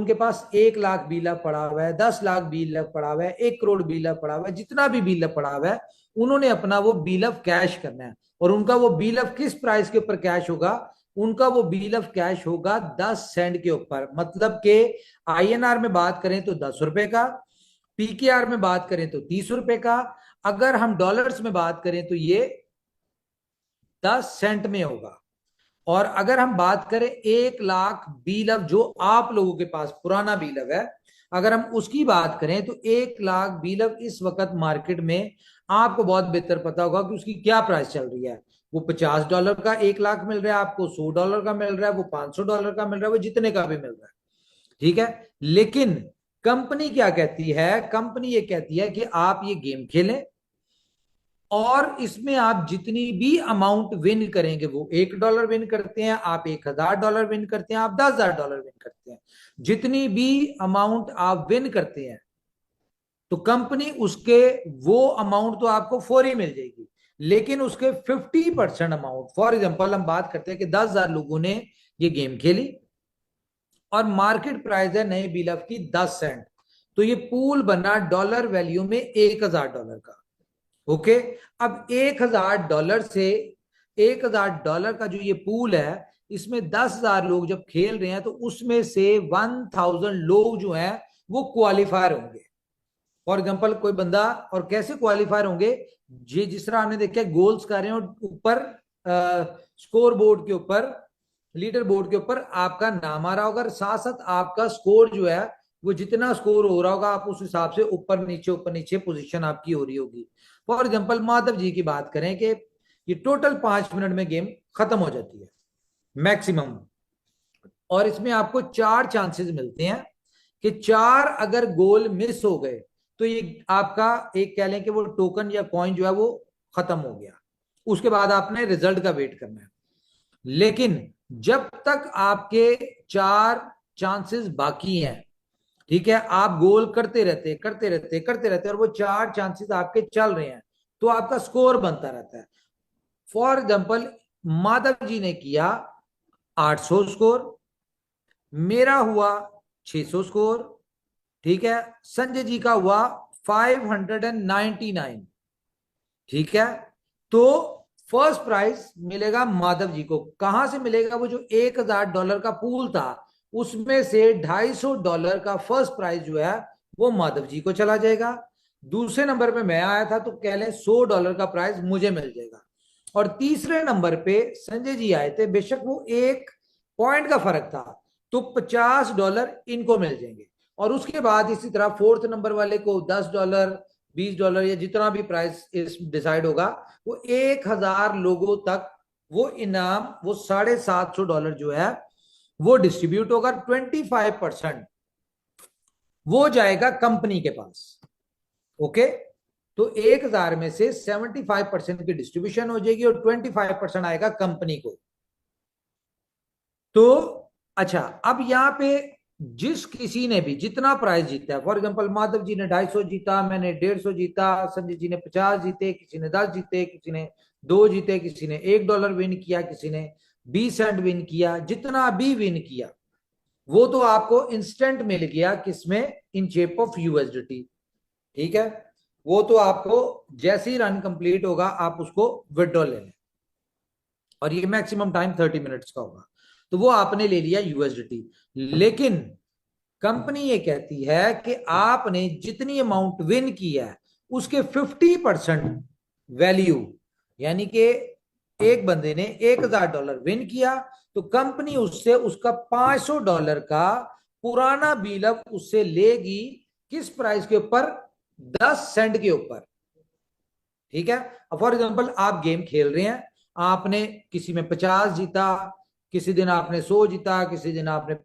उनके पास 1 लाख बीलअप पड़ा हुआ है, 10 लाख बीलअप पड़ा हुआ है, 1 करोड़ बीलअप पड़ा हुआ है, जितना भी बीलअप पड़ा हुआ है, उन्होंने अपना वो बीलअप कैश करना है। और उनका वो बीलअप किस प्राइस के ऊपर कैश होगा? उनका वो बीलअप कैश होगा 10 सेंट के ऊपर। मतलब के आईएनआर में बात करें तो 10 रुपए का, पीकेआर में बात करें तो 30 रुपए का, अगर हम डॉलर्स में बात करें तो ये 10 सेंट में होगा। और अगर हम बात करें 1 लाख बीलव जो आप लोगों के पास पुराना बीलव है, अगर हम उसकी बात करें तो 1 लाख बीलव इस वक्त मार्केट में आपको बहुत बेहतर पता होगा कि उसकी क्या प्राइस चल रही है। वो $50 का 1 लाख मिल रहा है आपको, $100 का मिल रहा है, वो $500 का मिल रहा है, वो जितने का भी मिल रहा है। ठीक है। लेकिन कंपनी क्या कहती है? कंपनी ये कहती है कि आप ये गेम खेलें और इसमें आप जितनी भी अमाउंट विन करेंगे, वो $1 विन करते हैं, आप $1000 विन करते हैं, आप $10,000 विन करते हैं, जितनी भी अमाउंट आप विन करते हैं तो कंपनी उसके वो अमाउंट तो आपको फौरी मिल जाएगी, लेकिन उसके 50% अमाउंट, फॉर एग्जाम्पल हम बात करते हैं कि 10,000 लोगों ने ये गेम खेली और मार्केट प्राइस है नए बिलफ की 10 सेंट, तो ये पूल बना डॉलर वैल्यू में $1,000 का। ओके। अब $1,000 से $1,000 का जो ये पूल है, इसमें 10,000 लोग जब खेल रहे हैं तो उसमें से 1,000 लोग जो हैं वो क्वालिफायर होंगे। फॉर एग्जाम्पल कोई बंदा, और कैसे क्वालिफायर होंगे? ये जिस तरह हमने देखा गोल्स कर रहे हैं और ऊपर स्कोर बोर्ड के ऊपर, लीडर बोर्ड के ऊपर आपका नाम आ रहा होगा, साथ साथ आपका स्कोर जो है वो जितना स्कोर हो रहा होगा आप उस हिसाब से ऊपर नीचे पोजीशन आपकी हो रही होगी। फॉर एग्जाम्पल माधव जी की बात करें कि ये टोटल 5 मिनट में गेम खत्म हो जाती है मैक्सिमम, और इसमें आपको 4 चांसेस मिलते हैं कि 4 अगर गोल मिस हो गए तो ये आपका एक कह लें कि वो टोकन या कॉइन जो है वो खत्म हो गया। उसके बाद आपने रिजल्ट का वेट करना है। लेकिन जब तक आपके 4 चांसेस बाकी हैं, ठीक है, आप गोल करते रहते और वो 4 चांसेस आपके चल रहे हैं, तो आपका स्कोर बनता रहता है। फॉर एग्जाम्पल माधव जी ने किया 800 स्कोर, मेरा हुआ 600 स्कोर, ठीक है, संजय जी का हुआ 599। ठीक है। तो फर्स्ट प्राइज मिलेगा माधव जी को। कहां से मिलेगा? वो जो $1,000 का पूल था उसमें से $250 का फर्स्ट प्राइज जो है वो माधव जी को चला जाएगा। दूसरे नंबर पे मैं आया था तो कह लें $100 का प्राइज मुझे मिल जाएगा। और तीसरे नंबर पे संजय जी आए थे, बेशक वो 1 पॉइंट का फर्क था, तो $50 इनको मिल जाएंगे। और उसके बाद इसी तरह फोर्थ नंबर वाले को $10, $20 या जितना भी प्राइस डिसाइड होगा, वो 1,000 लोगों तक वो इनाम, वो $750 जो है वो डिस्ट्रीब्यूट होगा। 25% वो जाएगा कंपनी के पास। ओके। तो 1,000 में से 75% की डिस्ट्रीब्यूशन हो जाएगी और 25% आएगा कंपनी को। तो अच्छा, अब यहां पे जिस किसी ने भी जितना प्राइस जीता है, फॉर एग्जांपल माधव जी ने 250 जीता, मैंने 150 जीता, संजय जी ने 50 जीते, किसी ने 10 जीते, किसी ने 2 जीते, किसी ने $1 विन किया, किसी ने 20 सेंट विन किया, जितना भी विन किया वो तो आपको इंस्टेंट मिल गया, किसमें? In shape of USDT. ठीक है। वो तो आपको जैसे ही रन कंप्लीट होगा आप उसको विड्रॉ ले लें, और ये मैक्सिमम टाइम 30 मिनट्स का होगा। तो वो आपने ले लिया यूएसडीटी। लेकिन कंपनी ये कहती है कि आपने जितनी अमाउंट विन की है उसके 50% वैल्यू, यानी कि एक बंदे ने $1,000 विन किया तो कंपनी उससे उसका $500 का पुराना बिलअप उससे लेगी। किस प्राइस के ऊपर? 10 सेंट के ऊपर। ठीक है। अब फॉर एग्जाम्पल आप गेम खेल रहे हैं, आपने किसी में 50 जीता, किसी दिन आपने 100 जीता, किसी दिन आपने